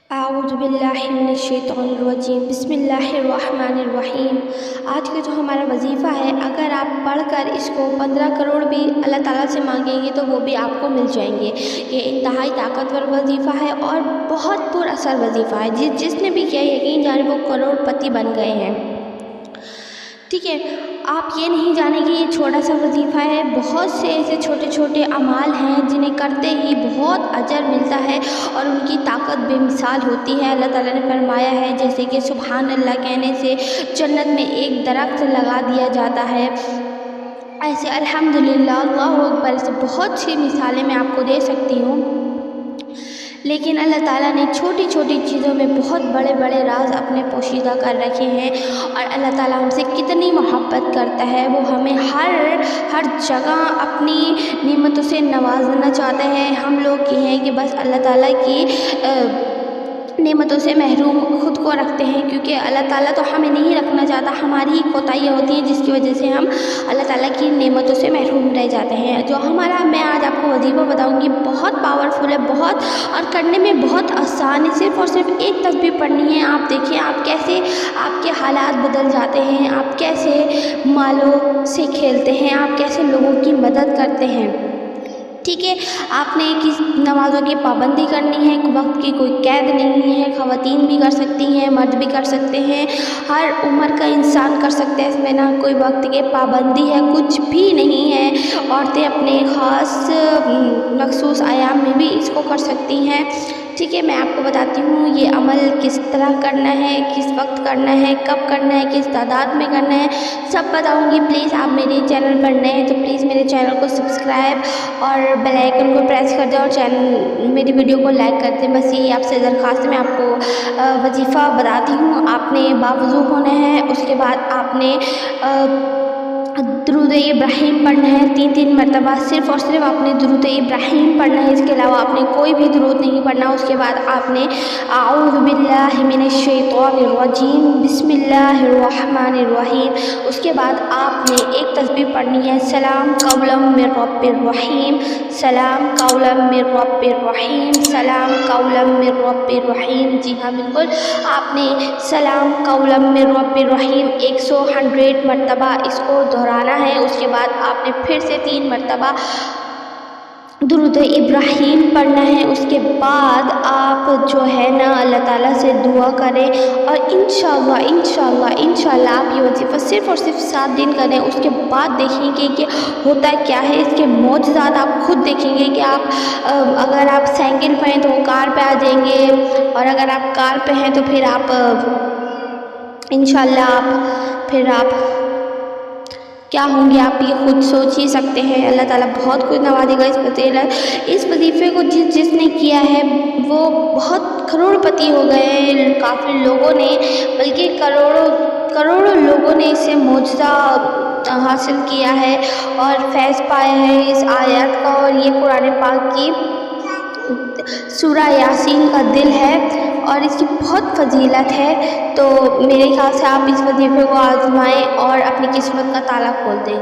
اعوذ باللہ من الشیطان الرجیم بسم اللہ الرحمن الرحیم۔ آج کا جو ہمارا وظیفہ ہے، اگر آپ پڑھ کر اس کو 15 کروڑ بھی اللہ تعالیٰ سے مانگیں گے تو وہ بھی آپ کو مل جائیں گے۔ یہ انتہائی طاقتور وظیفہ ہے اور بہت پر اثر وظیفہ ہے۔ جس نے بھی کیا یقین جانے وہ کروڑ پتی بن گئے ہیں۔ ٹھیک ہے، آپ یہ نہیں جانیں کہ یہ چھوٹا سا وظیفہ ہے، بہت سے ایسے چھوٹے چھوٹے اعمال ہیں جنہیں کرتے ہی بہت اجر ملتا ہے اور ان کی طاقت بے مثال ہوتی ہے۔ اللہ تعالیٰ نے فرمایا ہے جیسے کہ سبحان اللہ کہنے سے جنت میں ایک درخت لگا دیا جاتا ہے، ایسے الحمدللہ اللہ اکبر سے بہت سی مثالیں میں آپ کو دے سکتی ہوں۔ لیکن اللہ تعالیٰ نے چھوٹی چھوٹی چیزوں میں بہت بڑے بڑے راز اپنے پوشیدہ کر رکھے ہیں، اور اللہ تعالیٰ ہم سے کتنی محبت کرتا ہے۔ وہ ہمیں ہر جگہ اپنی نعمتوں سے نوازنا چاہتا ہے۔ ہم لوگ یہ ہیں کہ بس اللہ تعالیٰ کی نعمتوں سے محروم خود کو رکھتے ہیں، کیونکہ اللہ تعالیٰ تو ہمیں نہیں رکھنا چاہتا، ہماری ہی کوتاہیاں ہوتی ہیں جس کی وجہ سے ہم اللہ تعالیٰ کی نعمتوں سے محروم رہ جاتے ہیں۔ جو میں آج آپ کو وظیفہ بتاؤں گی بہت پاورفل ہے، بہت، اور کرنے میں بہت آسان ہے۔ صرف اور صرف ایک تسبیح پڑھنی ہے۔ آپ دیکھیں آپ کیسے آپ کے حالات بدل جاتے ہیں، آپ کیسے مالوں سے کھیلتے ہیں، آپ کیسے لوگوں کی مدد کرتے ہیں۔ ٹھیک ہے، آپ نے کس نمازوں کی پابندی کرنی ہے، وقت کی کوئی قید نہیں ہے، خواتین بھی کر سکتی ہیں، مرد بھی کر سکتے ہیں، ہر عمر کا انسان کر سکتے ہیں، اس میں نہ کوئی وقت کی پابندی ہے، کچھ بھی نہیں ہے۔ عورتیں اپنے خاص مخصوص ایام میں بھی اس کو کر سکتی ہیں۔ ٹھیک ہے، میں آپ کو بتاتی ہوں یہ عمل کس طرح کرنا ہے، کس وقت کرنا ہے، کب کرنا ہے، کس تعداد میں کرنا ہے، سب بتاؤں گی۔ پلیز آپ میرے چینل پر نئے ہیں تو پلیز میرے چینل کو سبسکرائب اور بیل آئیکن کو پریس کر دیں اور میری ویڈیو کو لائک کر دیں۔ بس یہی آپ سے درخواست ہے۔ میں آپ کو وظیفہ بتاتی ہوں۔ آپ نے باوضو ہونا ہے، اس کے بعد آپ نے درود ابراہیم پڑھنا ہے 3 مرتبہ، صرف اور صرف آپ نے درود ابراہیم پڑھنا ہے، اس کے علاوہ آپ نے کوئی بھی درود نہیں پڑھنا۔ اس کے بعد آپ نے اعوذ باللہ من الشیطان الرجیم بسم اللہ الرحمن الرحیم، اس کے بعد آپ نے ایک تسبیح پڑھنی ہے سلام قولا من رب الرحیم، سلام قولا من رب الرحیم، سلام قولا من رب الرحیم۔ جی ہاں بالکل، آپ نے سلام قولا من رب الرحیم 100 مرتبہ اس کو دہرانا ہے۔ اس کے بعد آپ نے پھر سے 3 مرتبہ درود ابراہیم پڑھنا ہے۔ اس کے بعد آپ جو ہے نا اللہ تعالیٰ سے دعا کریں، اور انشاءاللہ آپ یہ وظیفہ صرف اور صرف 7 دن کریں۔ اس کے بعد دیکھیں گے کہ ہوتا کیا ہے، اس کے معجزات آپ خود دیکھیں گے کہ آپ اگر آپ سائیکل پہ ہیں تو وہ کار پہ آ جائیں گے، اور اگر آپ کار پہ ہیں تو پھر آپ انشاءاللہ آپ کیا ہوں گے، آپ یہ خود سوچ ہی سکتے ہیں۔ اللہ تعالیٰ بہت کچھ نوازے گا اس وظیفے کو جس نے کیا ہے وہ بہت کروڑ پتی ہو گئے ہیں۔ کافی لوگوں نے، بلکہ کروڑوں لوگوں نے اس سے معجزہ حاصل کیا ہے اور فیض پایا ہے اس آیات کا، اور یہ قرآن پاک کی سورہ یاسین کا دل ہے اور اس کی بہت فضیلت ہے۔ تو میرے خیال سے آپ اس وظیفے کو آزمائیں اور اپنی قسمت کا تالا کھول دیں۔